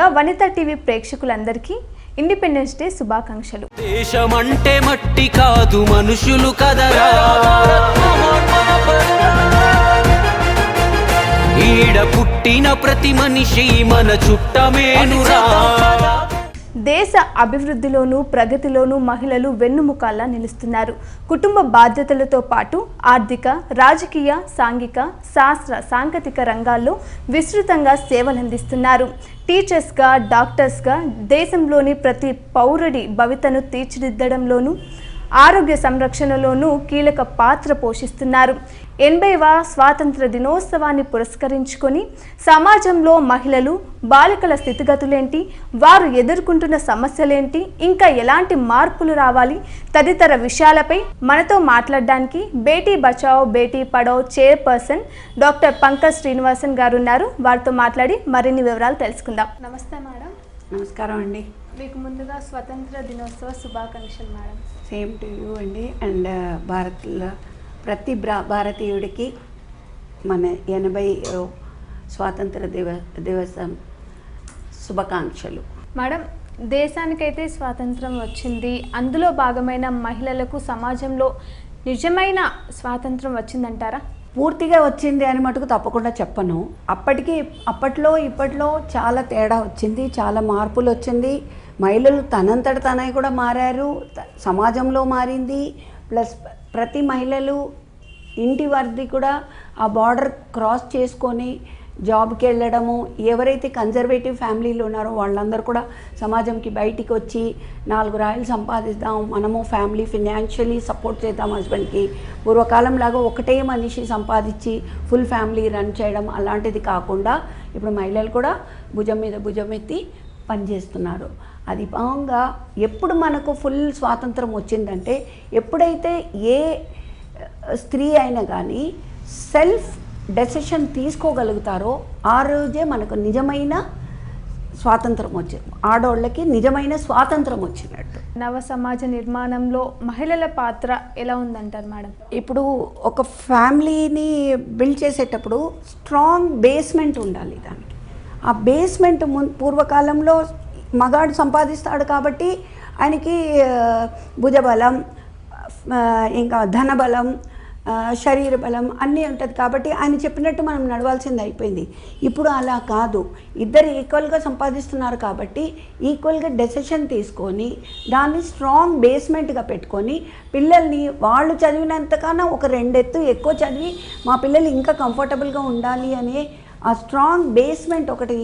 ముందుగా వనిత టీవీ ప్రేక్షకులందరికీ independence day శుభాకాంక్షలు. దేశమంటే మట్టి కాదు మనుషులు కదరా, ఈడ పుట్టిన ప్రతి మనిషి మన చుట్టమేనురా. దేశ అభివృద్ధిలోనూ ప్రగతిలోనూ మహిళలు వెన్నుముకాల్లా నిలుస్తున్నారు. కుటుంబ బాధ్యతలతో పాటు ఆర్థిక, రాజకీయ, సాంఘిక, శాస్త్ర, సాంకేతిక రంగాల్లో విస్తృతంగా సేవలందిస్తున్నారు. టీచర్స్గా, డాక్టర్స్గా దేశంలోని ప్రతి పౌరుడి భవితను తీర్చిదిద్దడంలోనూ ఆరోగ్య సంరక్షణలోనూ కీలక పాత్ర పోషిస్తున్నారు. 80వ స్వాతంత్ర దినోత్సవాన్ని పురస్కరించుకొని సమాజంలో మహిళలు, బాలికల స్థితిగతులేంటి, వారు ఎదుర్కొంటున్న సమస్యలేంటి, ఇంకా ఎలాంటి మార్పులు రావాలి తదితర విషయాలపై మనతో మాట్లాడడానికి బేటీ బచావో బేటీ పఢావో చైర్పర్సన్ డాక్టర్ పంకజ్ శ్రీనివాసన్ గారు ఉన్నారు. వారితో మాట్లాడి మరిన్ని వివరాలు తెలుసుకుందాం. నమస్తే మేడం. నమస్కారం అండి. మీకు ముందుగా స్వతంత్ర దినోత్సవ శుభాకాంక్షలు మేడం. సేమ్ టు యూ అండి. అండ్ ప్రతి భారతీయుడికి మన 80 స్వాతంత్ర దివసం శుభాకాంక్షలు. మేడం, దేశానికైతే స్వాతంత్రం వచ్చింది, అందులో భాగమైన మహిళలకు సమాజంలో నిజమైన స్వాతంత్రం వచ్చిందంటారా? పూర్తిగా వచ్చింది అని మటుకు తప్పకుండా చెప్పను. అప్పట్లో ఇప్పట్లో చాలా తేడా వచ్చింది, చాలా మార్పులు వచ్చింది. మహిళలు తనంతట తనవి కూడా మారారు, సమాజంలో మారింది. ప్లస్ ప్రతి మహిళలు ఇంటి వారిది కూడా ఆ బార్డర్ క్రాస్ చేసుకొని జాబ్కి వెళ్ళడము, ఎవరైతే కన్జర్వేటివ్ ఫ్యామిలీలు ఉన్నారో వాళ్ళందరూ కూడా సమాజంకి బయటికి వచ్చి 4 రాయలు సంపాదిద్దాం, మనము ఫ్యామిలీ ఫినాన్షియలీ సపోర్ట్ చేద్దాం హస్బెండ్కి. పూర్వకాలం లాగా ఒకటే మనిషి సంపాదించి ఫుల్ ఫ్యామిలీ రన్ చేయడం అలాంటిది కాకుండా ఇప్పుడు మహిళలు కూడా భుజం మీద భుజం ఎత్తి పనిచేస్తున్నారు. అది భాగంగా ఎప్పుడు మనకు ఫుల్ స్వాతంత్రం వచ్చిందంటే ఎప్పుడైతే ఏ స్త్రీ అయినా కానీ సెల్ఫ్ డెసిషన్ తీసుకోగలుగుతారో ఆ రోజే మనకు నిజమైన స్వాతంత్రం వచ్చింది, ఆడవాళ్ళకి నిజమైన స్వాతంత్రం వచ్చినట్టు. నవ సమాజ నిర్మాణంలో మహిళల పాత్ర ఎలా ఉందంటారు మేడం? ఇప్పుడు ఒక ఫ్యామిలీని బిల్డ్ చేసేటప్పుడు స్ట్రాంగ్ బేస్మెంట్ ఉండాలి. దానికి ఆ బేస్మెంట్ పూర్వకాలంలో మగాడు సంపాదిస్తాడు కాబట్టి ఆయనకి భుజబలం, ఇంకా ధనబలం, శరీర బలం అన్నీ ఉంటుంది కాబట్టి ఆయన చెప్పినట్టు మనం నడవాల్సింది అయిపోయింది. ఇప్పుడు అలా కాదు, ఇద్దరు ఈక్వల్గా సంపాదిస్తున్నారు కాబట్టి ఈక్వల్గా డెసిషన్ తీసుకొని దాన్ని స్ట్రాంగ్ బేస్మెంట్గా పెట్టుకొని పిల్లల్ని వాళ్ళు చదివినంతకన్నా ఒక 2 ఎత్తు ఎక్కువ చదివి మా పిల్లలు ఇంకా కంఫర్టబుల్గా ఉండాలి అనే ఆ స్ట్రాంగ్ బేస్మెంట్ ఒకటి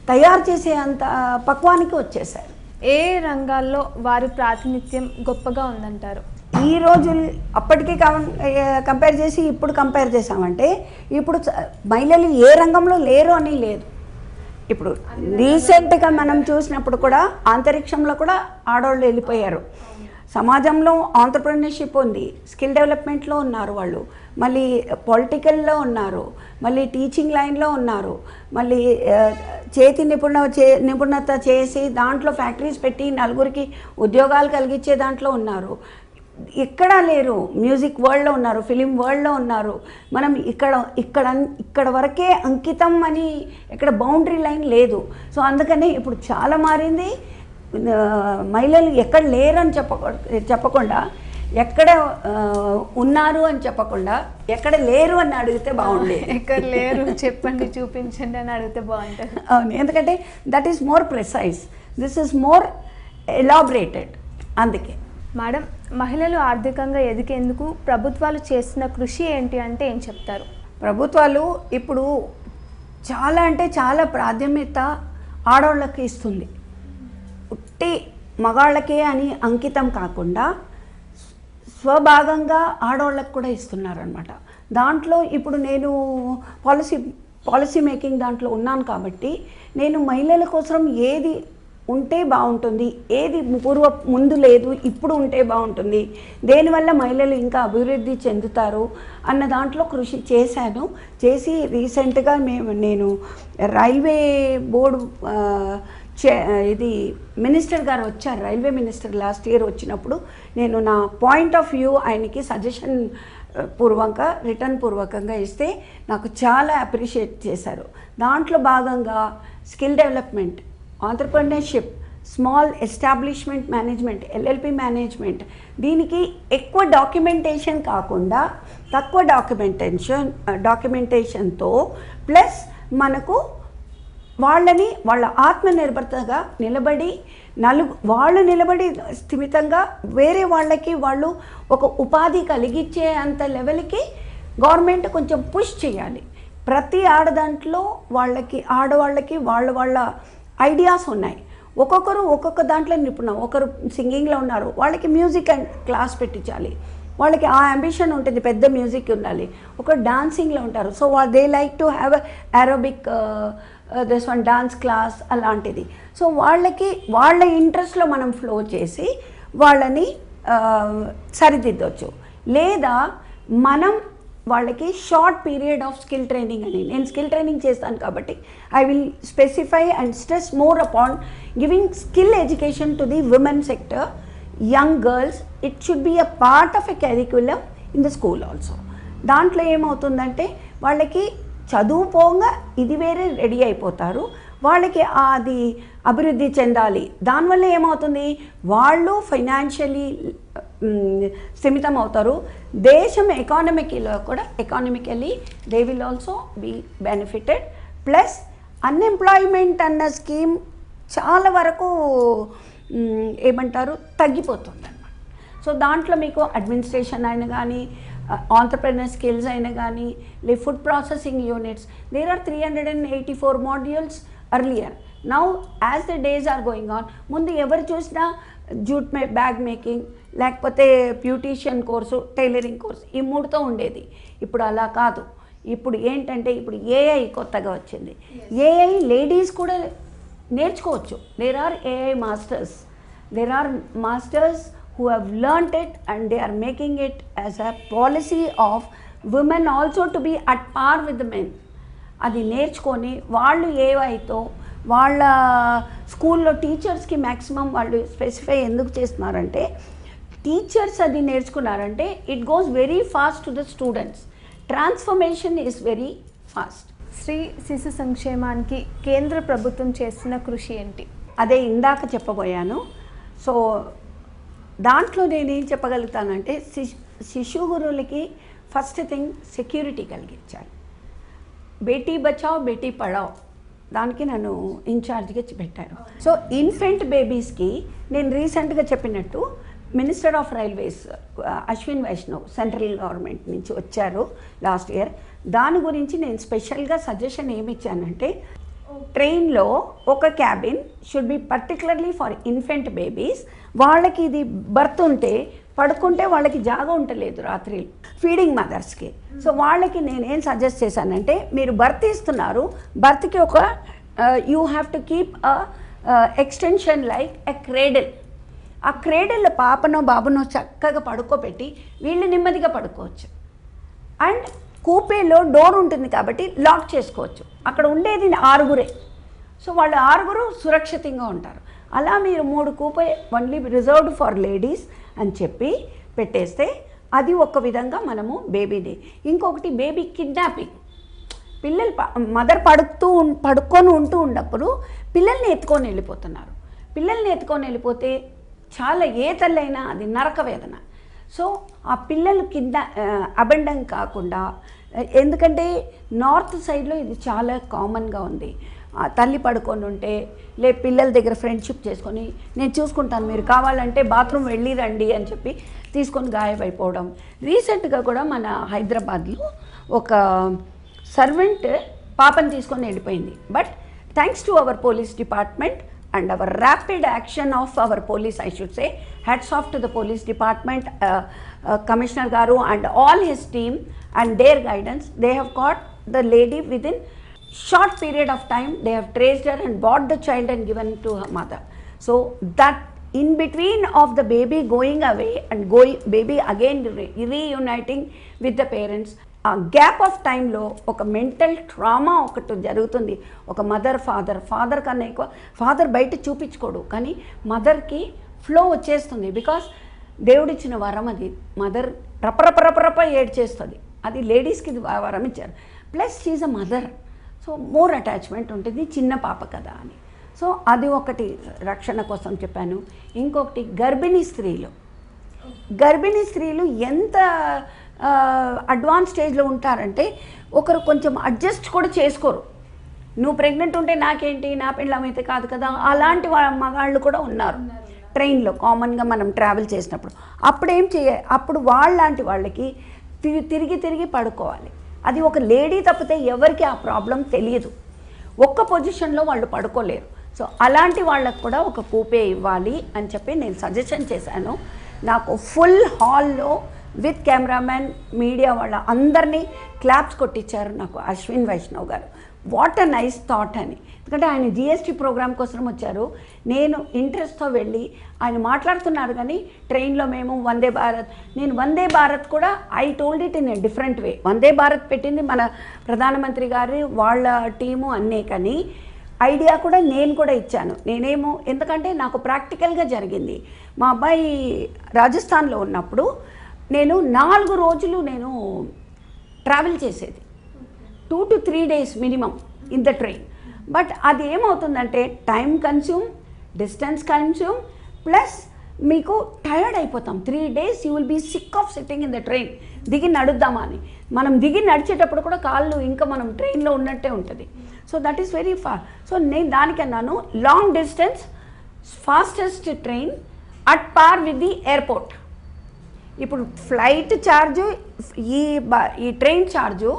తయారు చేసే అంత పక్వానికి వచ్చేసారు. ఏ రంగాల్లో వారి ప్రాతినిధ్యం గొప్పగా ఉందంటారు? ఈ రోజులు అప్పటికి కంపేర్ చేసి ఇప్పుడు కంపేర్ చేసామంటే ఇప్పుడు మహిళలు ఏ రంగంలో లేరు అని లేదు. ఇప్పుడు రీసెంట్గా మనం చూసినప్పుడు కూడా అంతరిక్షంలో కూడా ఆడవాళ్ళు వెళ్ళిపోయారు. సమాజంలో ఆంటర్‌ప్రెన్యూర్‌షిప్ ఉంది, స్కిల్ డెవలప్మెంట్లో ఉన్నారు వాళ్ళు, మళ్ళీ పొలిటికల్లో ఉన్నారు, మళ్ళీ టీచింగ్ లైన్లో ఉన్నారు, మళ్ళీ చేతి నిపుణత చేసి దాంట్లో ఫ్యాక్టరీస్ పెట్టి నలుగురికి ఉద్యోగాలు కలిగించే దాంట్లో ఉన్నారు. ఎక్కడా లేరు. మ్యూజిక్ వరల్డ్లో ఉన్నారు, ఫిలిం వరల్డ్లో ఉన్నారు. మనం ఇక్కడ వరకే అంకితం అని ఇక్కడ బౌండరీ లైన్ లేదు. సో అందుకని ఇప్పుడు చాలా మారింది. మహిళలు ఎక్కడ లేరని చెప్పకుండా, ఎక్కడ ఉన్నారు అని చెప్పకుండా ఎక్కడ లేరు అని అడిగితే బాగుండేది. ఎక్కడ లేరు చెప్పండి, చూపించండి అని అడిగితే బాగుంటుంది. అవును, ఎందుకంటే that is more precise, this is more elaborated. అందుకే మేడం, మహిళలు ఆర్థికంగా ఎదిగేందుకు ప్రభుత్వాలు చేస్తున్న కృషి ఏంటి అంటే ఏం చెప్తారు? ప్రభుత్వాలు ఇప్పుడు చాలా అంటే చాలా ప్రాధాన్యత ఆడవాళ్ళకి ఇస్తుంది. ఉట్టి మగాళ్ళకే అని అంకితం కాకుండా స్వభాగంగా ఆడవాళ్ళకి కూడా ఇస్తున్నారనమాట. దాంట్లో ఇప్పుడు నేను పాలసీ మేకింగ్ దాంట్లో ఉన్నాను కాబట్టి నేను మహిళల కోసం ఏది ఉంటే బాగుంటుంది, ఏది ముందు లేదు ఇప్పుడు ఉంటే బాగుంటుంది, దేనివల్ల మహిళలు ఇంకా అభివృద్ధి చెందుతారు అన్న దాంట్లో కృషి చేసి రీసెంట్గా నేను రైల్వే బోర్డు ఇది మినిస్టర్ గారు వచ్చారు, రైల్వే మినిస్టర్ లాస్ట్ ఇయర్ వచ్చినప్పుడు నేను నా పాయింట్ ఆఫ్ వ్యూ ఆయనకి సజెషన్ రిటర్న్ పూర్వకంగా ఇస్తే నాకు చాలా అప్రిషియేట్ చేశారు. దాంట్లో భాగంగా skill development entrepreneurship, small establishment management, LLP management, దీనికి ఎక్కువ డాక్యుమెంటేషన్ కాకుండా తక్కువ డాక్యుమెంటేషన్తో ప్లస్ మనకు వాళ్ళని వాళ్ళ ఆత్మనిర్భరతగా నిలబడి వాళ్ళు నిలబడి స్థిమితంగా వేరే వాళ్ళకి వాళ్ళు ఒక ఉపాధి కలిగించే అంత లెవెల్కి గవర్నమెంట్ కొంచెం పుష్ చేయాలి. ప్రతి ఆడదాంట్లో ఆడవాళ్ళకి వాళ్ళ ఐడియాస్ ఉన్నాయి. ఒక్కొక్కరు ఒక్కొక్క దాంట్లో నిపుణం. ఒకరు సింగింగ్లో ఉన్నారు, వాళ్ళకి మ్యూజిక్ అండ్ క్లాస్ పెట్టించాలి. వాళ్ళకి ఆ అంబిషన్ ఉంటుంది, పెద్ద మ్యూజిక్ ఉండాలి. ఒకరు డాన్సింగ్లో ఉంటారు, so they like to have aerobic this one dance class అలాంటిది. సో వాళ్ళ ఇంట్రెస్ట్లో మనం ఫ్లో చేసి వాళ్ళని సరిదిద్దొచ్చు. లేదా మనం వాళ్ళకి short period of skill training అని, నేను స్కిల్ ట్రైనింగ్ చేస్తాను కాబట్టి I will specify and stress more upon giving skill education to the women sector, young girls. It should be a part of a curriculum in the school also. దాంట్లో ఏమవుతుందంటే వాళ్ళకి చదువు పోగా ఇది వేరే రెడీ అయిపోతారు, వాళ్ళకి అది అభివృద్ధి చెందాలి. దానివల్ల ఏమవుతుంది, వాళ్ళు ఫైనాన్షియలీ స్థిమితం అవుతారు. దేశం economically they will also be benefited. Plus unemployment అన్న స్కీమ్ చాలా వరకు ఏమంటారు తగ్గిపోతుంది అన్నమాట. సో దాంట్లో మీకు అడ్మినిస్ట్రేషన్ అయినా కానీ, ఆంటర్‌ప్రెన్యూర్ స్కిల్స్ అయినా కానీ, food processing units, there are 384 modules earlier. Now as the days are going on, ముందు ఎవరు చూసినా జూట్ బ్యాగ్ మేకింగ్, లేకపోతే బ్యూటీషియన్ కోర్సు, టైలరింగ్ కోర్సు, ఈ 3తో ఉండేది. ఇప్పుడు అలా కాదు. ఇప్పుడు ఏంటంటే ఇప్పుడు ఏఐ కొత్తగా వచ్చింది. ఏఐ లేడీస్ కూడా నేర్చుకోవచ్చు. There are AI masters who have learnt it and they are making it as a policy of women also to be at par with the men. అది నేర్చుకొని వాళ్ళు ఏవైతో వాళ్ళ స్కూల్లో టీచర్స్కి మ్యాక్సిమం వాళ్ళు స్పెసిఫై ఎందుకు చేస్తున్నారంటే, టీచర్స్ అది నేర్చుకున్నారంటే it goes very fast to the students. Transformation is very fast. స్త్రీ శిశు సంక్షేమానికి కేంద్ర ప్రభుత్వం చేస్తున్న కృషి ఏంటి? అదే ఇందాక చెప్పబోయాను. సో దాంట్లో నేనేం చెప్పగలుగుతానంటే, శిశు గురువులకి ఫస్ట్ థింగ్ సెక్యూరిటీ కలిగించాలి. బేటీ బచావ్ బేటీ పడావ్ దానికి నన్ను ఇన్ఛార్జ్గా పెట్టారు. సో ఇన్ఫెంట్ బేబీస్కి నేను రీసెంట్గా చెప్పినట్టు minister of railways Ashwin Vaishnaw central government నుంచి వచ్చారు లాస్ట్ ఇయర్. దాని గురించి నేను స్పెషల్గా సజెషన్ ఏమి ఇచ్చానంటే, ట్రైన్లో ఒక cabin should be particularly for infant babies. వాళ్ళకి ఇది బర్త్ ఉంటే పడుకుంటే వాళ్ళకి జాగా ఉండలేదు రాత్రి, ఫీడింగ్ మదర్స్కి. సో వాళ్ళకి నేనేం సజెస్ట్ చేశానంటే, మీరు బర్త్ ఇస్తున్నారు, బర్త్కి ఒక you have to keep extension like a cradle. ఆ క్రేడిల్లో పాపనో బాబునో చక్కగా పడుకోబెట్టి వీళ్ళు నెమ్మదిగా పడుకోవచ్చు. అండ్ కూపేలో డోర్ ఉంటుంది కాబట్టి లాక్ చేసుకోవచ్చు. అక్కడ ఉండేది 6 సో వాళ్ళు 6 సురక్షితంగా ఉంటారు. అలా మీరు 3 కూపే ఓన్లీ రిజర్వ్డ్ ఫర్ లేడీస్ అని చెప్పి పెట్టేస్తే అది ఒక విధంగా మనము బేబీని. ఇంకొకటి బేబీ కిడ్నాపింగ్. పిల్లలు మదర్ పడుకొని ఉన్నప్పుడు పిల్లల్ని ఎత్తుకొని వెళ్ళిపోతున్నారు. పిల్లల్ని ఎత్తుకొని వెళ్ళిపోతే చాలా ఏ తల్లైనా అది నరక వేదన. సో ఆ పిల్లలు అబండన్ కాకుండా, ఎందుకంటే నార్త్ సైడ్లో ఇది చాలా కామన్గా ఉంది. తల్లి పడుకొని ఉంటే పిల్లల దగ్గర ఫ్రెండ్షిప్ చేసుకొని నేను చూసుకుంటాను, మీరు కావాలంటే బాత్రూమ్ వెళ్ళి రండి అని చెప్పి తీసుకొని గాయమైపోవడం. రీసెంట్గా కూడా మన హైదరాబాద్లో ఒక సర్వెంట్ పాపని తీసుకొని వెళ్ళిపోయింది. But thanks to our police department and our rapid action of our police, I should say, hats off to the police department, Commissioner Garu and all his team and their guidance. They have caught the lady within short period of time. They have traced her and bought the child and given to her mother. So that in between of the baby going away and baby again reuniting with the parents, ఆ gap of టైంలో ఒక mental trauma ఒకటి జరుగుతుంది. ఒక father కన్నా ఎక్కువ father బయట చూపించుకోడు, కానీ మదర్కి ఫ్లో వచ్చేస్తుంది. బికాస్ దేవుడిచ్చిన వరం అది. మదర్ రపరపరపరప ఏడ్చేస్తుంది. అది లేడీస్కి ఇది వరం ఇచ్చారు. Plus she a mother, so more attachment ఉంటుంది, చిన్న పాప కదా అని. సో అది ఒకటి రక్షణ కోసం చెప్పాను. ఇంకొకటి గర్భిణీ స్త్రీలు ఎంత అడ్వాన్స్ స్టేజ్లో ఉంటారంటే ఒకరు కొంచెం అడ్జస్ట్ కూడా చేసుకోరు. నువ్వు ప్రెగ్నెంట్ ఉంటే నాకేంటి, నా పెళ్ళాం అయితే కాదు కదా, అలాంటి మగాళ్ళు కూడా ఉన్నారు ట్రైన్లో కామన్గా మనం ట్రావెల్ చేసినప్పుడు. అప్పుడు ఏం చేయాలి, అప్పుడు వాళ్ళలాంటి వాళ్ళకి తిరిగి పడుకోవాలి. అది ఒక లేడీ తప్పితే ఎవరికి ఆ ప్రాబ్లం తెలియదు, ఒక్క పొజిషన్లో వాళ్ళు పడుకోలేరు. సో అలాంటి వాళ్ళకు కూడా ఒక కూపే ఇవ్వాలి అని చెప్పి నేను సజెషన్ చేశాను. నాకు ఫుల్ హాల్లో విత్ కెమెరామెన్, మీడియా వాళ్ళ అందరినీ క్లాప్స్ కొట్టించారు నాకు అశ్విన్ వైష్ణవ్ గారు. వాట్ అ నైస్ థాట్ అని. ఎందుకంటే ఆయన జిఎస్టీ ప్రోగ్రామ్ కోసం వచ్చారు. నేను ఇంట్రెస్ట్తో వెళ్ళి ఆయన మాట్లాడుతున్నారు, కానీ ట్రైన్లో మేము నేను వందే భారత్ కూడా I told it in a different way. Vande Bharat పెట్టింది మన ప్రధానమంత్రి గారు వాళ్ళ టీము అన్నే, కానీ ఐడియా కూడా నేను కూడా ఇచ్చాను. ఎందుకంటే నాకు ప్రాక్టికల్గా జరిగింది. మా అబ్బాయి రాజస్థాన్లో ఉన్నప్పుడు నేను 4 రోజులు ట్రావెల్ చేసేది, 2 to 3 days minimum in the train. But అది ఏమవుతుందంటే time consume, distance consume, plus మీకు టయర్డ్ అయిపోతాం. 3 days you will be sick of sitting in the train. దిగి నడుద్దామా అని మనం దిగి నడిచేటప్పుడు కూడా కాళ్ళు ఇంకా మనం ట్రైన్లో ఉన్నట్టే ఉంటుంది. So that is very far. సో నేను దానికన్నాను long distance fastest train at par with the airport. ఇప్పుడు ఫ్లైట్ ఛార్జు ఈ train charge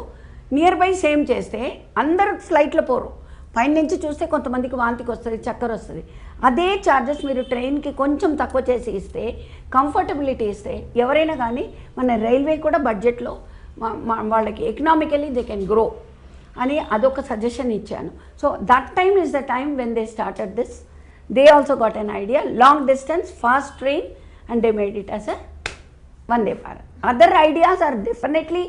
nearby same చేస్తే అందరూ ఫ్లైట్లో పోరు. పైన నుంచి చూస్తే కొంతమందికి వాంతికి వస్తుంది, చక్కర వస్తుంది. అదే ఛార్జెస్ మీరు ట్రైన్కి కొంచెం తక్కువ చేసి ఇస్తే, కంఫర్టబిలిటీ ఇస్తే ఎవరైనా కానీ మన రైల్వే కూడా బడ్జెట్లో వాళ్ళకి ఎకనామికలీ దే కెన్ గ్రో అని అదొక సజెషన్ ఇచ్చాను. So that time is the time when they started this. They also got an idea, long distance fast train, and they made it as a Vande Bharat. Other ideas are definitely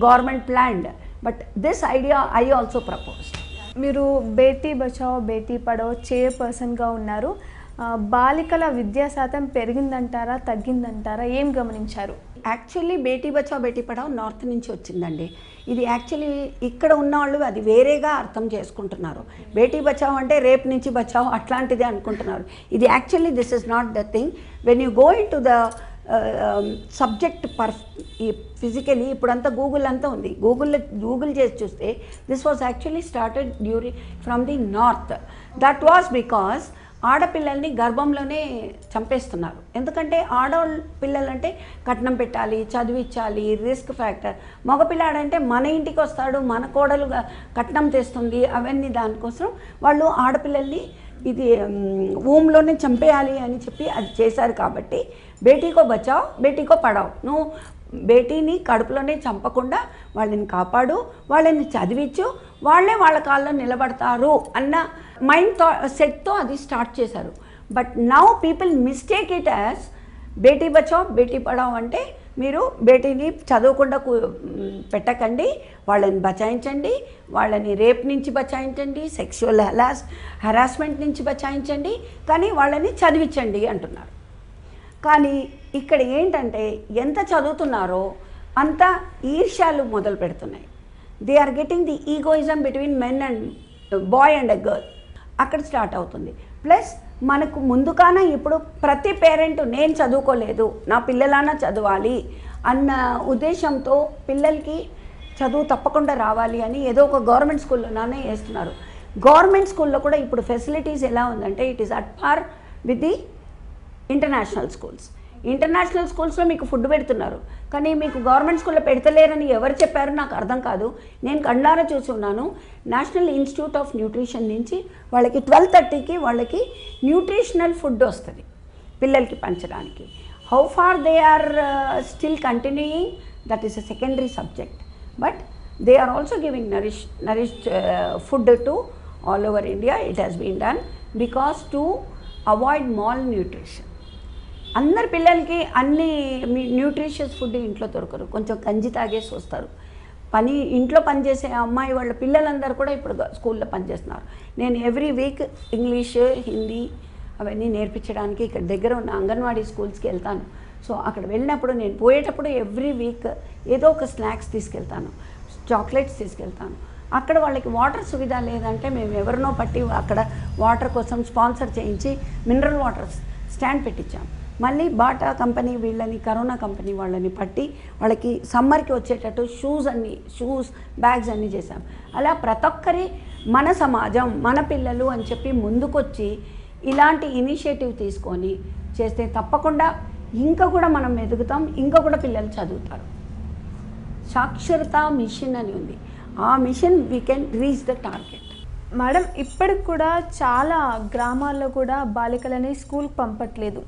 government planned, but this idea I also proposed. మీరు బేటీ బచావో బేటీ పడావో చైర్పర్సన్గా ఉన్నారు. బాలికల విద్యా శాతం పెరిగిందంటారా, తగ్గిందంటారా, ఏం గమనించారు? Actually Beti Bachao Beti Padhao north నుంచి వచ్చిందండి. ఇది యాక్చువల్లీ ఇక్కడ ఉన్న వాళ్ళు అది వేరేగా అర్థం చేసుకుంటున్నారు. బేటీ బచావో అంటే రేపు నుంచి బచావో అట్లాంటిదే అనుకుంటున్నారు. ఇది actually this is not the thing. When you go in to the subject physically ఇప్పుడంతా గూగుల్ అంతా ఉంది. గూగుల్ చేసి చూస్తే this was actually started from the north. That was because ఆడపిల్లల్ని గర్భంలోనే చంపేస్తున్నారు. ఎందుకంటే ఆడపిల్లలంటే కట్నం పెట్టాలి, చదివించాలి, రిస్క్ ఫ్యాక్టర్. మగపిల్లాడంటే మన ఇంటికి వస్తాడు, మన కోడలుగా కట్నం తెస్తుంది, అవన్నీ దానికోసం వాళ్ళు ఆడపిల్లల్ని ఇది ఊమ్లోనే చంపేయాలి అని చెప్పి అది చేశారు. కాబట్టి బేటీకో బచావ్ బేటీకో పడావ్. నువ్వు బేటీని కడుపులోనే చంపకుండా వాళ్ళని కాపాడు, వాళ్ళని చదివించు, వాళ్ళే వాళ్ళ కాళ్ళలో నిలబడతారు అన్న మైండ్ సెట్తో అది స్టార్ట్ చేశారు. But now people mistake it as Beti Bachao Beti Padhao. అంటే మీరు బేటీని చదవకుండా పెట్టకండి, వాళ్ళని బచాయించండి, వాళ్ళని రేప్ నుంచి బచాయించండి, సెక్షువల్ హరాస్మెంట్ నుంచి బచాయించండి, కానీ వాళ్ళని చదివించండి అంటున్నారు. కానీ ఇక్కడ ఏంటంటే ఎంత చదువుతున్నారో అంత ఈర్ష్యాలు మొదలు పెడుతున్నాయి. They are getting the egoism between men and boy and a girl అక్కడ స్టార్ట్ అవుతుంది. ప్లస్ మనకు ముందుగానే ఇప్పుడు ప్రతి పేరెంట్ నేను చదువుకోలేదు, నా పిల్లలన్నా చదవాలి అన్న ఉద్దేశంతో పిల్లలకి చదువు తప్పకుండా రావాలి అని ఏదో ఒక గవర్నమెంట్ స్కూల్లోనే వేస్తున్నారు. గవర్నమెంట్ స్కూల్లో కూడా ఇప్పుడు ఫెసిలిటీస్ ఎలా ఉందంటే it is at par with the international schools. International స్కూల్స్లో మీకు ఫుడ్ పెడుతున్నారు, కానీ మీకు గవర్నమెంట్ స్కూల్లో పెడతలేరని ఎవరు చెప్పారో నాకు అర్థం కాదు. నేను కళ్ళారా చూసి ఉన్నాను. నేషనల్ ఇన్స్టిట్యూట్ ఆఫ్ న్యూట్రిషన్ నుంచి వాళ్ళకి 12:30కి వాళ్ళకి న్యూట్రిషనల్ ఫుడ్ వస్తుంది పిల్లలకి పంచడానికి. How far they are still continuing, that is a secondary subject. But they are also giving nourished food to all over India. It has been done because to avoid malnutrition. అందరి పిల్లలకి అన్ని nutritious food ఇంట్లో దొరకరు, కొంచెం గంజి తాగేసి వస్తారు. ఇంట్లో పనిచేసే అమ్మాయి వాళ్ళ పిల్లలందరూ కూడా ఇప్పుడు స్కూల్లో పనిచేస్తున్నారు. నేను ఎవ్రీ వీక్ ఇంగ్లీష్, హిందీ అవన్నీ నేర్పించడానికి ఇక్కడ దగ్గర ఉన్న అంగన్వాడీ స్కూల్స్కి వెళ్తాను. సో అక్కడ వెళ్ళినప్పుడు నేను పోయేటప్పుడు ఎవ్రీ వీక్ ఏదో ఒక స్నాక్స్ తీసుకెళ్తాను, చాక్లెట్స్ తీసుకెళ్తాను. అక్కడ వాళ్ళకి వాటర్ సువిధ లేదంటే మేము ఎవరినో పట్టి అక్కడ వాటర్ కోసం స్పాన్సర్ చేయించి మినరల్ వాటర్ స్టాండ్ పెట్టించాం. మళ్ళీ బాటా కంపెనీ వీళ్ళని, కరోనా కంపెనీ వాళ్ళని పట్టి వాళ్ళకి సమ్మర్కి వచ్చేటట్టు షూస్ బ్యాగ్స్ అన్నీ చేశాం. అలా ప్రతి ఒక్కరి మన సమాజం మన పిల్లలు అని చెప్పి ముందుకొచ్చి ఇలాంటి ఇనిషియేటివ్ తీసుకొని చేస్తే తప్పకుండా ఇంకా కూడా మనం ఎదుగుతాం, ఇంకా కూడా పిల్లలు చదువుతారు. సాక్షరత మిషన్ అని ఉంది, ఆ mission we can reach the target. Madam, ఇప్పటికి కూడా చాలా గ్రామాల్లో కూడా బాలికలని స్కూల్కి పంపట్లేదు.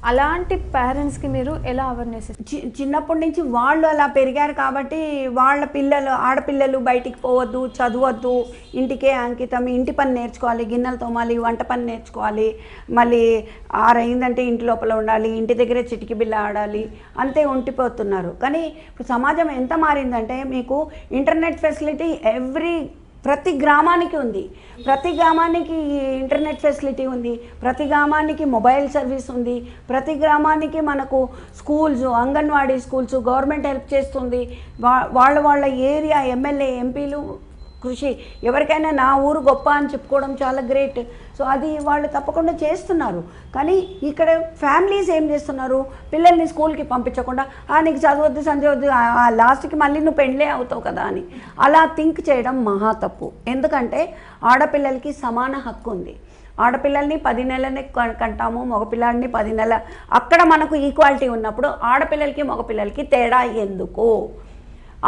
అలాంటి పేరెంట్స్కి మీరు ఎలా అవేర్నెస్? చిన్నప్పటి నుంచి వాళ్ళు అలా పెరిగారు కాబట్టి వాళ్ళ పిల్లలు, ఆడపిల్లలు బయటికి పోవద్దు, చదవద్దు, ఇంటికే అంకితం, ఇంటి పని నేర్చుకోవాలి, గిన్నెలు తోమాలి, వంట పని నేర్చుకోవాలి, మళ్ళీ 6 అయిందంటే ఇంటి లోపల ఉండాలి, ఇంటి దగ్గరే చిటికి బిల్ల ఆడాలి, అంతే ఉండిపోతున్నారు. కానీ ఇప్పుడు సమాజం ఎంత మారిందంటే మీకు ఇంటర్నెట్ ఫెసిలిటీ ప్రతి గ్రామానికి ఉంది, ప్రతి గ్రామానికి ఇంటర్నెట్ ఫెసిలిటీ ఉంది, ప్రతి గ్రామానికి మొబైల్ సర్వీస్ ఉంది, ప్రతి గ్రామానికి మనకు schools, anganwadi schools government help చేస్తుంది. వాళ్ళ ఏరియా ఎమ్మెల్యే ఎంపీలు కృషి, ఎవరికైనా నా ఊరు గొప్ప అని చెప్పుకోవడం చాలా గ్రేట్. సో అది వాళ్ళు తప్పకుండా చేస్తున్నారు. కానీ ఇక్కడ ఫ్యామిలీస్ ఏం చేస్తున్నారు, పిల్లల్ని స్కూల్కి పంపించకుండా నీకు చదవద్దు సంచవద్దు, లాస్ట్కి మళ్ళీ నువ్వు పెళ్ళే అవుతావు కదా అని అలా థింక్ చేయడం మహా తప్పు. ఎందుకంటే ఆడపిల్లలకి సమాన హక్కు ఉంది. ఆడపిల్లల్ని 10 నెలలనే కంటాము, మగపిల్లాడిని 10 నెలల. అక్కడ మనకు ఈక్వాలిటీ ఉన్నప్పుడు ఆడపిల్లలకి మగపిల్లలకి తేడా ఎందుకు?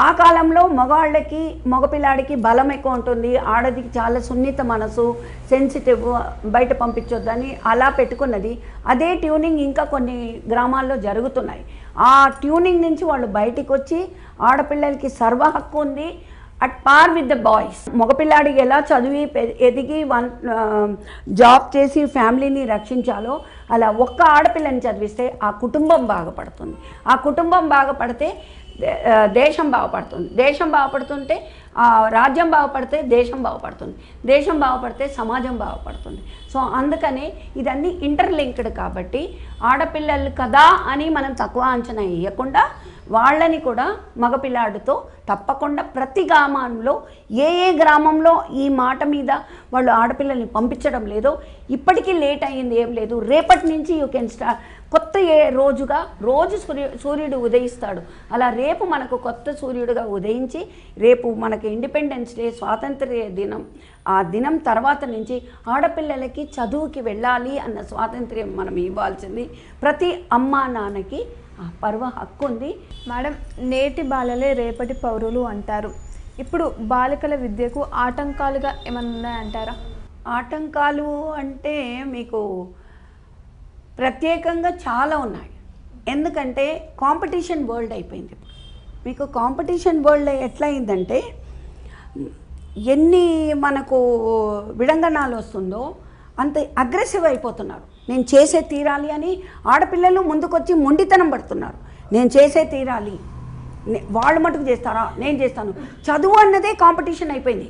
ఆ కాలంలో మగపిల్లాడికి బలం ఎక్కువ ఉంటుంది, ఆడదికి చాలా సున్నిత మనసు, సెన్సిటివ్, బయట పంపించొద్దని అలా పెట్టుకున్నది. అదే ట్యూనింగ్ ఇంకా కొన్ని గ్రామాల్లో జరుగుతున్నాయి. ఆ ట్యూనింగ్ నుంచి వాళ్ళు బయటికి వచ్చి ఆడపిల్లలకి సర్వ హక్కు ఉంది, at par with the boys. మగపిల్లాడికి ఎలా చదివి ఎదిగి జాబ్ చేసి ఫ్యామిలీని రక్షించాలో అలా ఒక్క ఆడపిల్లని చదివిస్తే ఆ కుటుంబం బాగుపడుతుంది. ఆ కుటుంబం బాగుపడితే దేశం బాగుపడుతుంది, దేశం బాగుపడుతుంటే రాజ్యం బాగుపడితే దేశం బాగుపడుతుంది, దేశం బాగుపడితే సమాజం బాగుపడుతుంది. సో అందుకనే ఇదన్నీ ఇంటర్లింక్డ్ కాబట్టి ఆడపిల్లలు కదా అని మనం తక్కువ అంచనా వేయకుండా వాళ్ళని కూడా మగపిల్లాడితో తప్పకుండా ప్రతి గ్రామంలో ఏ గ్రామంలో ఈ మాట మీద వాళ్ళు ఆడపిల్లల్ని పంపించడం లేదో, ఇప్పటికీ లేట్ అయ్యింది ఏం లేదు, రేపటి నుంచి యూ కెన్ స్టార్ట్. కొత్త రోజు సూర్యుడు ఉదయిస్తాడు, అలా రేపు మనకు కొత్త సూర్యుడుగా ఉదయించి రేపు మనకి ఇండిపెండెన్స్ డే, స్వాతంత్ర్య దినం, ఆ దినం తర్వాత నుంచి ఆడపిల్లలకి చదువుకి వెళ్ళాలి అన్న స్వాతంత్ర్యం మనం ఇవ్వాల్సింది. ప్రతి అమ్మా నాన్నకి ఆ పర్వ హక్కు ఉంది. మేడం, నేటి బాలలే రేపటి పౌరులు అంటారు. ఇప్పుడు బాలికల విద్యకు ఆటంకాలుగా ఏమైనా ఉన్నాయంటారా? ఆటంకాలు అంటే మీకు ప్రత్యేకంగా చాలా ఉన్నాయి. ఎందుకంటే కాంపిటీషన్ వరల్డ్ అయిపోయింది. మీకు కాంపిటీషన్ వరల్డ్ ఎట్లా అయిందంటే ఎన్ని మనకు విడంగనాలు వస్తుందో అంత అగ్రెసివ్ అయిపోతున్నారు. నేను చేసే తీరాలి అని ఆడపిల్లలు ముందుకొచ్చి మొండితనం పడుతున్నారు. నేను చేసే తీరాలి, వాళ్ళు మటుకు చేస్తారా, నేను చేస్తాను. చదువు అన్నదే కాంపిటీషన్ అయిపోయింది.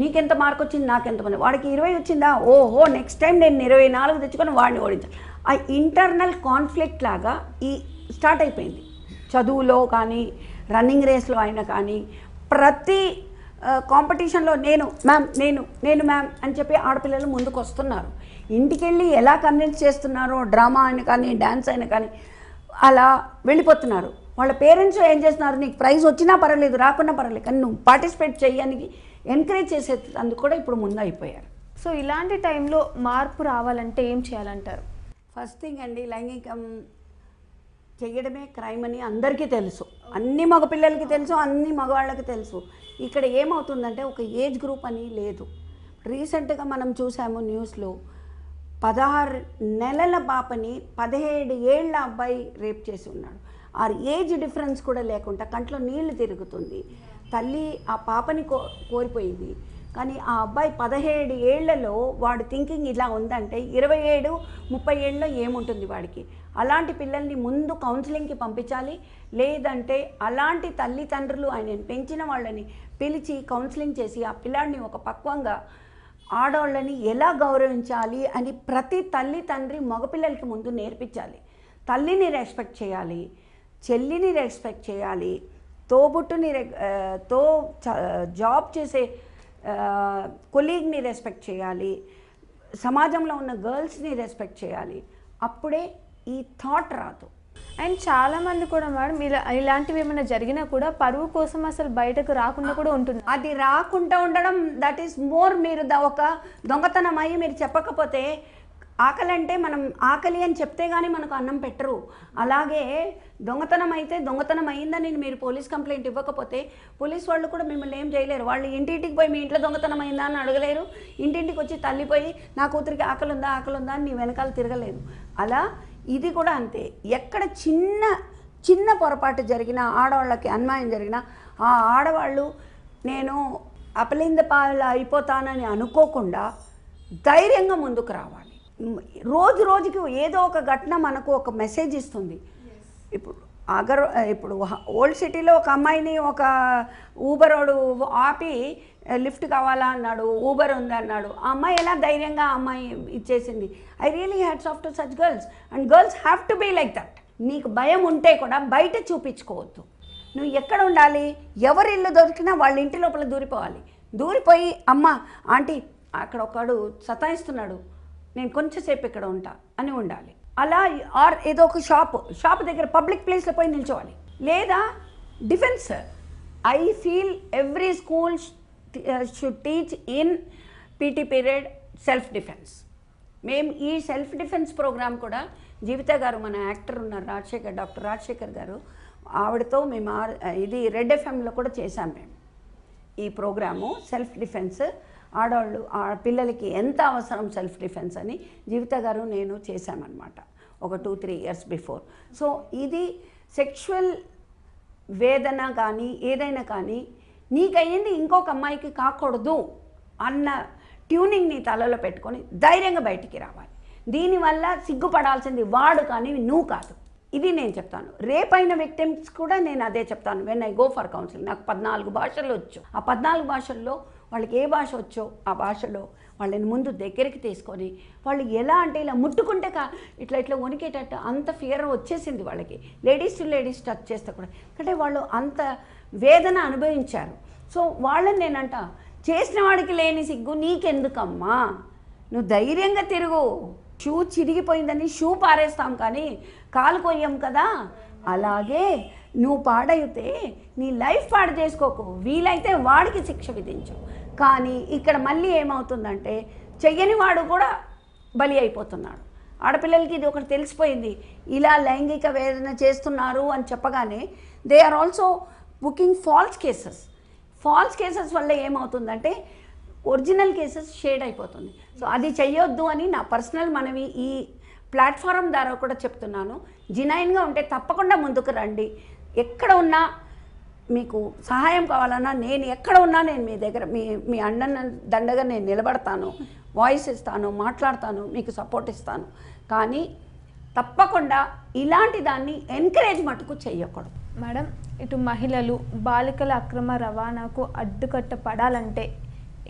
నీకెంత మార్క్ వచ్చింది, నాకెంత మంది, వాడికి 20 వచ్చిందా, ఓహో నెక్స్ట్ టైం నేను 24 తెచ్చుకొని వాడిని ఓడించాను. ఆ ఇంటర్నల్ కాన్ఫ్లిక్ట్ లాగా స్టార్ట్ అయిపోయింది. చదువులో కానీ రన్నింగ్ రేస్లో అయినా కానీ ప్రతి కాంపిటీషన్లో నేను మ్యామ్ అని చెప్పి ఆడపిల్లలు ముందుకు వస్తున్నారు. ఇంటికి వెళ్ళి ఎలా కన్విన్స్ చేస్తున్నారో, డ్రామా అయినా కానీ డ్యాన్స్ అయినా కానీ అలా వెళ్ళిపోతున్నారు. వాళ్ళ పేరెంట్స్ ఏం చేస్తున్నారు, నీకు ప్రైజ్ వచ్చినా పర్వాలేదు, రాకున్నా పర్వాలేదు, కానీ నువ్వు పార్టిసిపేట్ చేయడానికి ఎంకరేజ్ చేసేందుకు కూడా ఇప్పుడు ముందు అయిపోయారు. సో ఇలాంటి టైంలో మార్పు రావాలంటే ఏం చేయాలంటారు? ఫస్ట్ థింగ్ అండి, లైంగికం చేయడమే క్రైమ్ అని అందరికీ తెలుసు, అన్ని మగపిల్లలకి తెలుసు, అన్ని మగవాళ్ళకి తెలుసు. ఇక్కడ ఏమవుతుందంటే ఒక ఏజ్ గ్రూప్ అని లేదు. రీసెంట్గా మనం చూసాము న్యూస్లో 16 నెలల పాపని 17 ఏళ్ల అబ్బాయి రేప్ చేసి ఉన్నాడు. ఆ ఏజ్ డిఫరెన్స్ కూడా లేకుండా కంట్లో నీళ్లు తిరుగుతుంది. తల్లి ఆ పాపని కోల్పోయింది. కానీ ఆ అబ్బాయి 17 ఏళ్లలో వాడు థింకింగ్ ఇలా ఉందంటే 27-30 ఏళ్ళలో ఏముంటుంది వాడికి. అలాంటి పిల్లల్ని ముందు కౌన్సిలింగ్కి పంపించాలి. లేదంటే అలాంటి తల్లిదండ్రులు ఆయన పెంచిన వాళ్ళని పిలిచి కౌన్సిలింగ్ చేసి ఆ పిల్లాడిని ఒక పక్వంగా ఆడవాళ్ళని ఎలా గౌరవించాలి అని ప్రతి తల్లి తండ్రి మగపిల్లలకి ముందు నేర్పించాలి. తల్లిని రెస్పెక్ట్ చేయాలి, చెల్లిని రెస్పెక్ట్ చేయాలి, తోబుట్టుని జాబ్ చేసే కొలీగ్ని రెస్పెక్ట్ చేయాలి, సమాజంలో ఉన్న గర్ల్స్ని రెస్పెక్ట్ చేయాలి. అప్పుడే ఈ థాట్ రాదు. అండ్ చాలామంది కూడా మేడం ఇలాంటివి ఏమైనా జరిగినా కూడా పరువు కోసం అసలు బయటకు రాకుండా కూడా ఉంటుంది. అది రాకుండా ఉండడం దట్ ఈస్ మోర్. మీరు ఒక దొంగతనం అయ్యి మీరు చెప్పకపోతే, ఆకలి అంటే మనం ఆకలి అని చెప్తే కానీ మనకు అన్నం పెట్టరు. అలాగే దొంగతనం అయితే దొంగతనం అయిందని మీరు పోలీస్ కంప్లైంట్ ఇవ్వకపోతే పోలీస్ వాళ్ళు కూడా మిమ్మల్ని ఏం చేయలేరు. వాళ్ళు ఇంటింటికి పోయి మీ ఇంట్లో దొంగతనం అయిందా అని అడగలేరు. ఇంటింటికి వచ్చి తల్లిపోయి నా కూతురికి ఆకలి ఉందా అని నీ వెనకాల తిరగలేదు. అలా ఇది కూడా అంతే. ఎక్కడ చిన్న పొరపాటు జరిగినా, ఆడవాళ్ళకి అన్యాయం జరిగినా, ఆ ఆడవాళ్ళు నేను అపలింద పాలు అయిపోతానని అనుకోకుండా ధైర్యంగా ముందుకు రావాలి. రోజుకి ఏదో ఒక ఘటన మనకు ఒక మెసేజ్ ఇస్తుంది. ఇప్పుడు ఓల్డ్ సిటీలో ఒక అమ్మాయిని ఒక ఊబరోడు ఆపి లిఫ్ట్ కావాలా అన్నాడు, ఊబర్ ఉంది అన్నాడు. ఆ అమ్మాయి ఎలా ధైర్యంగా ఆ అమ్మాయి ఇచ్చేసింది. I really hats off to such girls. And girls have to be like that. నీకు భయం ఉంటే కూడా బయట చూపించుకోవద్దు. నువ్వు ఎక్కడ ఉండాలి, ఎవరి ఇల్లు దొరికినా వాళ్ళ ఇంటి లోపల దూరిపోవాలి. దూరిపోయి అమ్మ ఆంటీ అక్కడ ఒకడు సతాయిస్తున్నాడు, నేను కొంచెంసేపు ఇక్కడ ఉంటా అని ఉండాలి. అలా ఆర్ ఏదో ఒక షాప్ దగ్గర పబ్లిక్ ప్లేస్లో పోయి నిల్చోవాలి. లేదా defence. I feel every school should teach in PT period self defence. మేము ఈ సెల్ఫ్ డిఫెన్స్ ప్రోగ్రామ్ కూడా జీవిత గారు, మన యాక్టర్ ఉన్నారు డాక్టర్ రాజశేఖర్ గారు, ఆవిడతో మేము ఇది రెడ్ ఎఫ్ఎంలో కూడా చేశాం. మేము ఈ ప్రోగ్రాము సెల్ఫ్ డిఫెన్స్, ఆడవాళ్ళు పిల్లలకి ఎంత అవసరం సెల్ఫ్ డిఫెన్స్ అని జీవిత గారు నేను చేశామన్నమాట ఒక 2-3 ఇయర్స్ బిఫోర్. సో ఇది సెక్షువల్ వేదన కానీ ఏదైనా కానీ నీకయ్యింది ఇంకొక అమ్మాయికి కాకూడదు అన్న ట్యూనింగ్ నీ తలలో పెట్టుకొని ధైర్యంగా బయటికి రావాలి. దీనివల్ల సిగ్గుపడాల్సింది వాడు కానీ నువ్వు కాదు. ఇది నేను చెప్తాను. రేపైన విక్టిమ్స్ కూడా నేను అదే చెప్తాను. When I go for counselling, నాకు 14 భాషలు వచ్చు. ఆ 14 భాషల్లో వాళ్ళకి ఏ భాష వచ్చో ఆ భాషలో వాళ్ళని ముందు దగ్గరికి తీసుకొని, వాళ్ళు ఎలా అంటే ఇలా ముట్టుకుంటే ఇట్లా వణికేటట్టు అంత ఫియర్ వచ్చేసింది వాళ్ళకి. లేడీస్ టు లేడీస్ టచ్ చేస్తే కూడా, అంటే వాళ్ళు అంత వేదన అనుభవించారు. సో వాళ్ళని నేనంట, చేసిన వాడికి లేని సిగ్గు నీకెందుకమ్మా, నువ్వు ధైర్యంగా తిరుగు. షూ చిరిగిపోయిందని షూ పారేస్తాం కానీ కాలు కొయ్యం కదా. అలాగే నువ్వు పాడైతే నీ లైఫ్ పాడు చేసుకోకు, వీలైతే వాడికి శిక్ష విధించు. కానీ ఇక్కడ మళ్ళీ ఏమవుతుందంటే చెయ్యని వాడు కూడా బలి అయిపోతున్నాడు. ఆడపిల్లలకి ఇది ఒకటి తెలిసిపోయింది, ఇలా లైంగిక వేదన చేస్తున్నారు అని చెప్పగానే they are also booking false cases వల్ల ఏమవుతుందంటే ఒరిజినల్ కేసెస్ షేడ్ అయిపోతుంది. సో అది చెయ్యొద్దు అని నా పర్సనల్ మనవి ఈ ప్లాట్ఫారం ద్వారా కూడా చెప్తున్నాను. జినైన్గా ఉంటే తప్పకుండా ముందుకు రండి. ఎక్కడ ఉన్నా మీకు సహాయం కావాలన్నా, నేను ఎక్కడ ఉన్నా నేను మీ దగ్గర మీ అండన దండగా నేను నిలబడతాను, వాయిస్ ఇస్తాను, మాట్లాడతాను, మీకు సపోర్ట్ ఇస్తాను. కానీ తప్పకుండా ఇలాంటి దాన్ని ఎంకరేజ్ మటుకు చెయ్యకూడదు. మేడం, ఇటు మహిళలు బాలికల అక్రమ రవాణాకు అడ్డుకట్ట పడాలంటే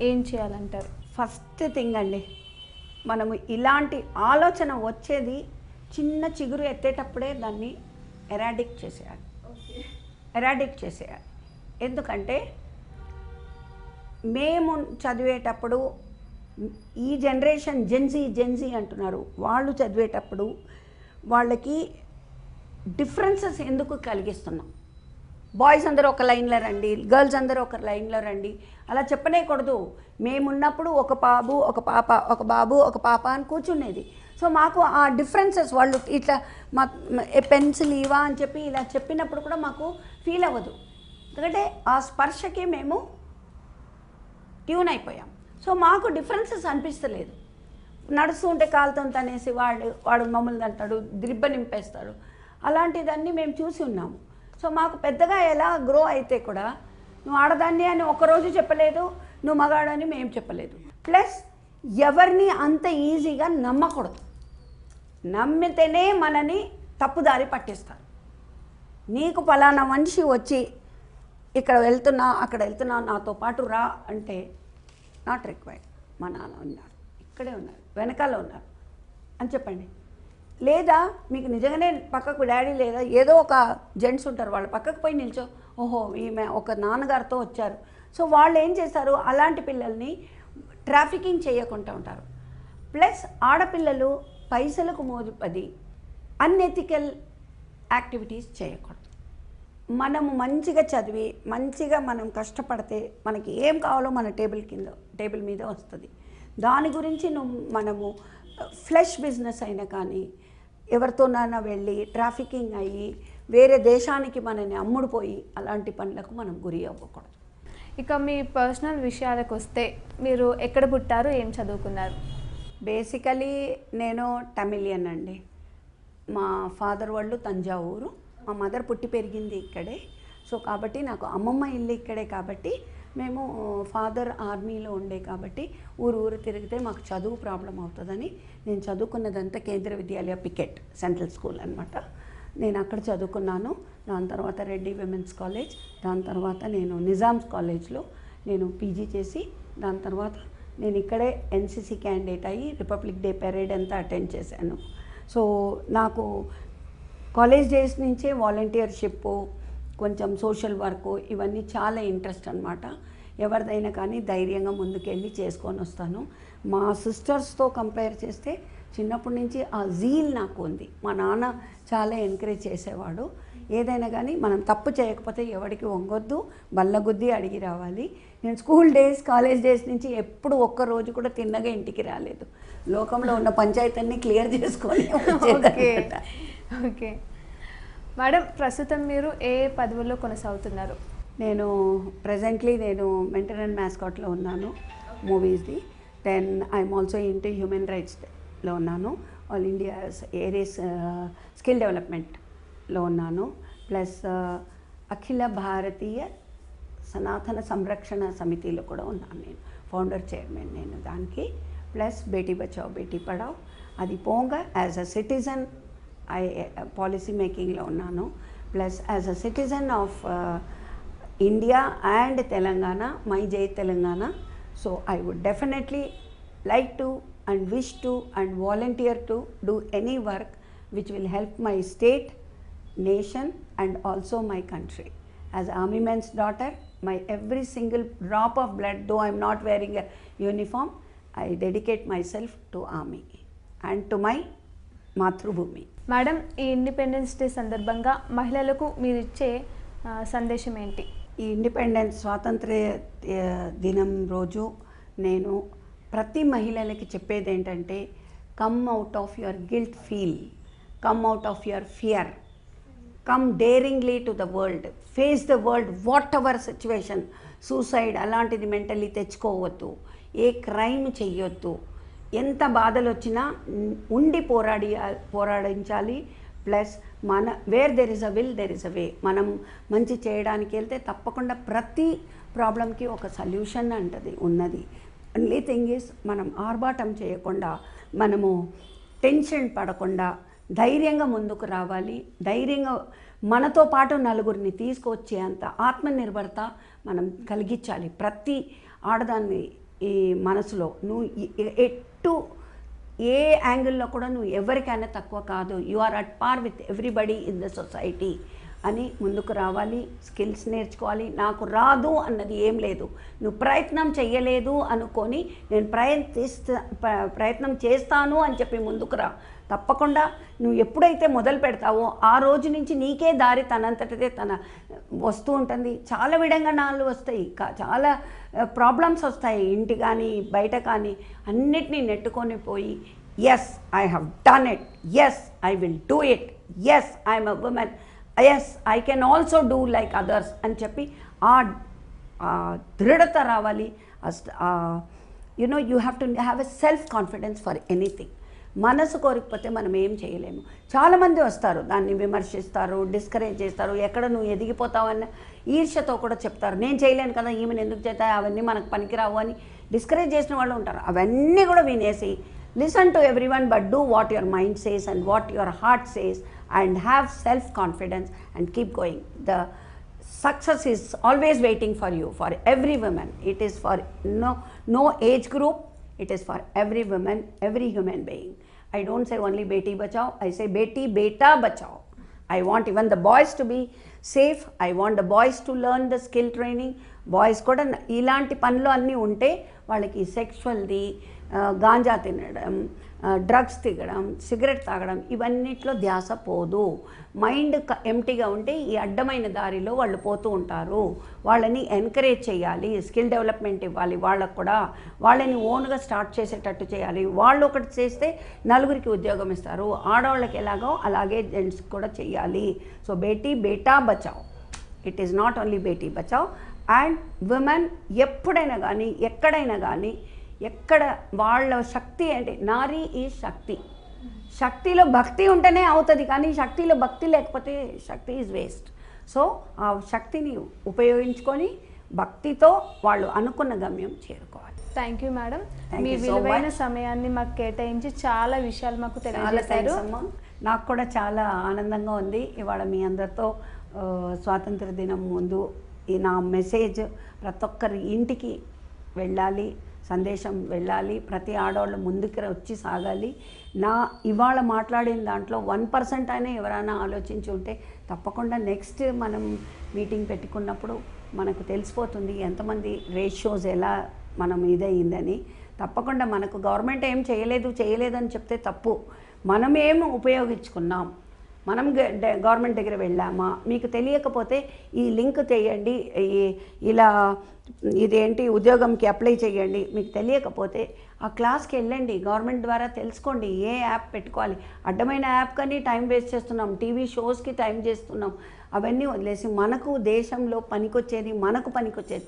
ఏం చేయాలంటారు? ఫస్ట్ థింగ్ అండి, మనము ఇలాంటి ఆలోచన వచ్చేది చిన్న చిగురు ఎత్తేటప్పుడే దాన్ని ఎరాడిక్ట్ చేసేయాలి. ఎందుకంటే మేము చదివేటప్పుడు ఈ జనరేషన్ జెన్జీ అంటున్నారు, వాళ్ళు చదివేటప్పుడు వాళ్ళకి డిఫరెన్సెస్ ఎందుకు కలిగిస్తున్నాం? బాయ్స్ అందరూ ఒక లైన్లో రండి, గర్ల్స్ అందరూ ఒక లైన్లో రండి అలా చెప్పనేకూడదు. మేమున్నప్పుడు ఒక బాబు ఒక పాప అని కూర్చునేది. సో మాకు ఆ డిఫరెన్సెస్ వాళ్ళు ఇట్లా మా పెన్సిల్ ఇవా అని చెప్పి ఇలా చెప్పినప్పుడు కూడా మాకు ఫీల్ అవ్వదు. ఎందుకంటే ఆ స్పర్శకి మేము ట్యూన్ అయిపోయాం. సో మాకు డిఫరెన్సెస్ అనిపిస్తలేదు. నడుస్తూ ఉంటే కాలుతో తనేసి వాడు మమ్మల్ని అంటాడు, దిబ్బ నింపేస్తాడు. అలాంటిదన్నీ మేము చూసి ఉన్నాము. సో మాకు పెద్దగా ఎలా గ్రో అయితే కూడా నువ్వు ఆడదాన్ని అని ఒకరోజు చెప్పలేదు, నువ్వు మగాడని మేము చెప్పలేదు. ప్లస్ ఎవరిని అంత ఈజీగా నమ్మకూడదు. నమ్మితేనే మనని తప్పుదారి పట్టిస్తారు. నీకు పలానా మనిషి వచ్చి ఇక్కడ వెళ్తున్నా అక్కడ వెళ్తున్నా నాతో పాటు రా అంటే నాట్ రిక్వైర్డ్. మా నాన్న ఉన్నారు, ఇక్కడే ఉన్నారు, వెనకాల ఉన్నారు అని చెప్పండి. లేదా మీకు నిజంగానే పక్కకు డాడీ లేదా ఏదో ఒక జెంట్స్ ఉంటారు, వాళ్ళ పక్కకు పోయి నిల్చో, ఓహో ఈమె ఒక నాన్నగారితో వచ్చారు. సో వాళ్ళు ఏం చేస్తారు, అలాంటి పిల్లల్ని ట్రాఫికింగ్ చేయకుండా ఉంటారు. ప్లస్ ఆడపిల్లలు పైసలకు మోజుపడి అన్ఎథికల్ యాక్టివిటీస్ చేయకూడదు. మనము మంచిగా చదివి మంచిగా మనం కష్టపడితే మనకి ఏం కావాలో మన టేబుల్ మీద వస్తుంది. దాని గురించి మనము ఫ్లెష్ బిజినెస్ అయినా కానీ ఎవరితోనైనా వెళ్ళి ట్రాఫికింగ్ అయ్యి వేరే దేశానికి మనని అమ్ముడుపోయి అలాంటి పనులకు మనం గురి అవ్వకూడదు. ఇక మీ పర్సనల్ విషయాలకు వస్తే మీరు ఎక్కడ పుట్టారు, ఏం చదువుకున్నారు? బేసికలీ నేను తమిళియన్ అండి. మా ఫాదర్ వాళ్ళు తంజావూరు, మా మదర్ పుట్టి పెరిగింది ఇక్కడే. సో కాబట్టి నాకు అమ్మమ్మ ఇల్లు ఇక్కడే కాబట్టి మేము ఫాదర్ ఆర్మీలో ఉండే కాబట్టి ఊరు తిరిగితే మాకు చదువు ప్రాబ్లం అవుతుందని నేను చదువుకున్నదంతా కేంద్ర విద్యాలయ పికెట్ సెంట్రల్ స్కూల్ అనమాట. నేను అక్కడ చదువుకున్నాను. దాని తర్వాత రెడ్డి విమెన్స్ కాలేజ్, దాని తర్వాత నేను నిజామ్స్ కాలేజ్లో నేను పీజీ చేసి దాని తర్వాత నేను ఇక్కడే ఎన్సీసీ క్యాండిడేట్ అయ్యి రిపబ్లిక్ డే పెరేడ్ అంతా అటెండ్ చేశాను. సో నాకు కాలేజ్ డేస్ నుంచే వాలంటీర్షిప్, కొంచెం సోషల్ వర్క్ ఇవన్నీ చాలా ఇంట్రెస్ట్ అనమాట. ఎవరిదైనా కానీ ధైర్యంగా ముందుకెళ్ళి చేసుకొని వస్తాను. మా సిస్టర్స్తో కంపేర్ చేస్తే చిన్నప్పటి నుంచి ఆ జీల్ నాకు ఉంది. మా నాన్న చాలా ఎంకరేజ్ చేసేవాడు. ఏదైనా కానీ మనం తప్పు చేయకపోతే ఎవరికి వంగొద్దు, బల్లగుద్ది అడిగి రావాలి. నేను స్కూల్ డేస్ కాలేజ్ డేస్ నుంచి ఎప్పుడు ఒక్కరోజు కూడా తిన్నగా ఇంటికి రాలేదు. లోకంలో ఉన్న పంచాయతీని క్లియర్ చేసుకొని ఓకే మేడం, ప్రస్తుతం మీరు ఏ పదవుల్లో కొనసాగుతున్నారు? నేను ప్రజెంట్లీ మెంటర్ అండ్ మ్యాస్కాట్లో ఉన్నాను మూవీస్ది. Then I'm also into human రైట్స్లో ఉన్నాను. ఆల్ ఇండియా ఏరియస్ స్కిల్ డెవలప్మెంట్లో ఉన్నాను. ప్లస్ అఖిల భారతీయ సనాతన సంరక్షణ సమితిలో కూడా ఉన్నాను. నేను ఫౌండర్ చైర్మన్ నేను దానికి. ప్లస్ బేటీ బచావ్ బేటీ పడావ్ అది పోగా యాజ్ అ సిటిజన్ పాలసీ మేకింగ్లో ఉన్నాను. Plus as a citizen of India and Telangana, my జై Telangana. So I would definitely like to and wish to and volunteer to do any work which will help my state, nation and also my country. As army man's daughter, my every single drop of blood, though I am not wearing a uniform, I dedicate myself to army and to my మాతృభూమి. Madam, ఈ independence day సందర్భంగా మహిళలకు మీరు ఇచ్చే సందేశం ఏంటి? ఈ independence స్వాతంత్ర్య దినం రోజు నేను ప్రతి మహిళలకి చెప్పేది ఏంటంటే, come out of your guilt feel, come out of your fear, come daringly to the world, face the world whatever situation. Suicide అలాంటిది మెంటల్లీ తెచ్చుకోవద్దు, ఏ క్రైమ్ చెయ్యొద్దు. ఎంత బాధలు వచ్చినా ఉండి పోరాడించాలి. Plus where there is a will there is a way. మనం మంచి చేయడానికి వెళ్తే తప్పకుండా ప్రతి ప్రాబ్లంకి ఒక సొల్యూషన్ అంటది ఉన్నది. ఓన్లీ థింగ్ ఈజ్ మనం ఆర్భాటం చేయకుండా, మనము టెన్షన్ పడకుండా ధైర్యంగా ముందుకు రావాలి. ధైర్యంగా మనతో పాటు నలుగురిని తీసుకొచ్చే అంత ఆత్మనిర్భరత మనం కలిగించాలి. ప్రతి ఆడదాన్ని ఈ మనసులో నువ్వు ఏ యాంగిల్లో కూడా నువ్వు ఎవరికైనా తక్కువ కాదు, you are at par with everybody in the society అని ముందుకు రావాలి. స్కిల్స్ నేర్చుకోవాలి. నాకు రాదు అన్నది ఏం లేదు. నువ్వు ప్రయత్నం చెయ్యలేదు అనుకొని నేను ప్రయత్నం చేస్తాను అని చెప్పి ముందుకు రా. తప్పకుండా నువ్వు ఎప్పుడైతే మొదలు పెడతావో ఆ రోజు నుంచి నీకే దారి తనంతటిదే వస్తూ ఉంటుంది. చాలా విడంగనాలు వస్తాయి, చాలా ప్రాబ్లమ్స్ వస్తాయి, ఇంటి కానీ బయట కానీ అన్నిటినీ నెట్టుకొని పోయి yes I have done it, yes I will do it, yes I'm a woman, yes I can also do like others అని చెప్పి ఆ దృఢత రావాలి. You have to have a self confidence for anything. మనసు కోరికపోతే మనం ఏం చేయలేము. చాలామంది వస్తారు, దాన్ని విమర్శిస్తారు, డిస్కరేజ్ చేస్తారు, ఎక్కడ నువ్వు ఎదిగిపోతావన్న ఈర్ష్యతో కూడా చెప్తారు. నేను చేయలేను కదా, ఈమెను ఎందుకు చేస్తాయి, అవన్నీ మనకు పనికిరావు అని డిస్కరేజ్ చేసిన వాళ్ళు ఉంటారు. అవన్నీ కూడా వినేసి listen to everyone but do what your mind says and what your heart says and have self confidence and keep going. The success is always waiting for you, for every woman. It is for no age group, it is for every woman, every human being. I don't say only beti bachao, I say beti beta bachao. I want even the boys to be safe. I want the boys to learn the skill training. Boys కూడా ఇలాంటి పనులు అన్నీ ఉంటే వాళ్ళకి సెక్షువల్ది, గాంజా తినడం, drugs తినడం, cigarette తాగడం ఇవన్నిట్లో ధ్యాస పోదు. మైండ్ ఎంటీగా ఉంటే ఈ అడ్డమైన దారిలో వాళ్ళు పోతూ ఉంటారు. వాళ్ళని ఎంకరేజ్ చేయాలి, స్కిల్ డెవలప్మెంట్ ఇవ్వాలి, వాళ్ళకు కూడా వాళ్ళని ఓన్గా స్టార్ట్ చేసేటట్టు చేయాలి. వాళ్ళు ఒకటి చేస్తే నలుగురికి ఉద్యోగం ఇస్తారు. ఆడవాళ్ళకి ఎలాగో అలాగే జెంట్స్కి కూడా చేయాలి. So Beti Beta Bachao, it is not only Beti Bachao. And women ఎప్పుడైనా కానీ ఎక్కడైనా కానీ ఎక్కడ వాళ్ళ శక్తి అంటే నారీ ఈజ్ శక్తి. శక్తిలో భక్తి ఉంటేనే అవుతుంది, కానీ శక్తిలో భక్తి లేకపోతే శక్తి ఈజ్ వేస్ట్. సో ఆ శక్తిని ఉపయోగించుకొని భక్తితో వాళ్ళు అనుకున్న గమ్యం చేరుకోవాలి. థ్యాంక్ యూ మేడం, మీ విలువైన సమయాన్ని మాకు కేటాయించి చాలా విషయాలు మాకు తెలియజేశారు. నాకు కూడా చాలా ఆనందంగా ఉంది ఇవాళ మీ అందరితో స్వాతంత్ర దినం ముందు ఈ నా మెసేజ్ ప్రతి ఒక్కరి ఇంటికి వెళ్ళాలి, సందేశం వెళ్ళాలి, ప్రతి ఆడవాళ్ళు ముందుకు వచ్చి సాగాలి. నా ఇవాళ మాట్లాడిన దాంట్లో 1% అయినా ఎవరైనా ఆలోచించి ఉంటే తప్పకుండా నెక్స్ట్ మనం మీటింగ్ పెట్టుకున్నప్పుడు మనకు తెలిసిపోతుంది ఎంతమంది రేషియోస్ ఎలా మనం ఇదయిందని. తప్పకుండా మనకు గవర్నమెంట్ ఏం చేయలేదని చెప్తే తప్పు. మనం ఏం ఉపయోగించుకున్నాం, మనం గవర్నమెంట్ దగ్గర వెళ్ళామా, మీకు తెలియకపోతే ఈ లింక్ చేయండి, ఇలా ఇదేంటి ఉద్యోగంకి అప్లై చేయండి. మీకు తెలియకపోతే ఆ క్లాస్కి వెళ్ళండి, గవర్నమెంట్ ద్వారా తెలుసుకోండి ఏ యాప్ పెట్టుకోవాలి. అడ్డమైన యాప్ కానీ టైం వేస్ట్ చేస్తున్నాం, టీవీ షోస్కి టైం చేస్తున్నాం. అవన్నీ వదిలేసి మనకు దేశంలో పనికొచ్చేది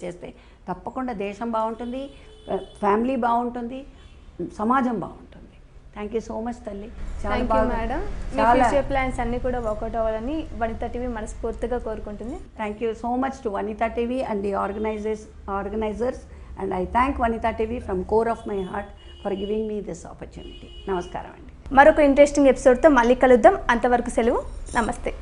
చేస్తే తప్పకుండా దేశం బాగుంటుంది, ఫ్యామిలీ బాగుంటుంది, సమాజం బాగుంటుంది. థ్యాంక్ యూ సో మచ్ తల్లి. Thank you madam. Me future plans అన్నీ కూడా వర్కౌట్ అవ్వాలని వనిత టీవీ మనస్ఫూర్తిగా కోరుకుంటుంది. Thank you so much to Vanitha TV and the organisers and I thank Vanitha TV from core of my heart for giving me this opportunity. నమస్కారం అండి. మరొక interesting ఎపిసోడ్తో మళ్ళీ కలుద్దాం. అంతవరకు సెలవు. నమస్తే.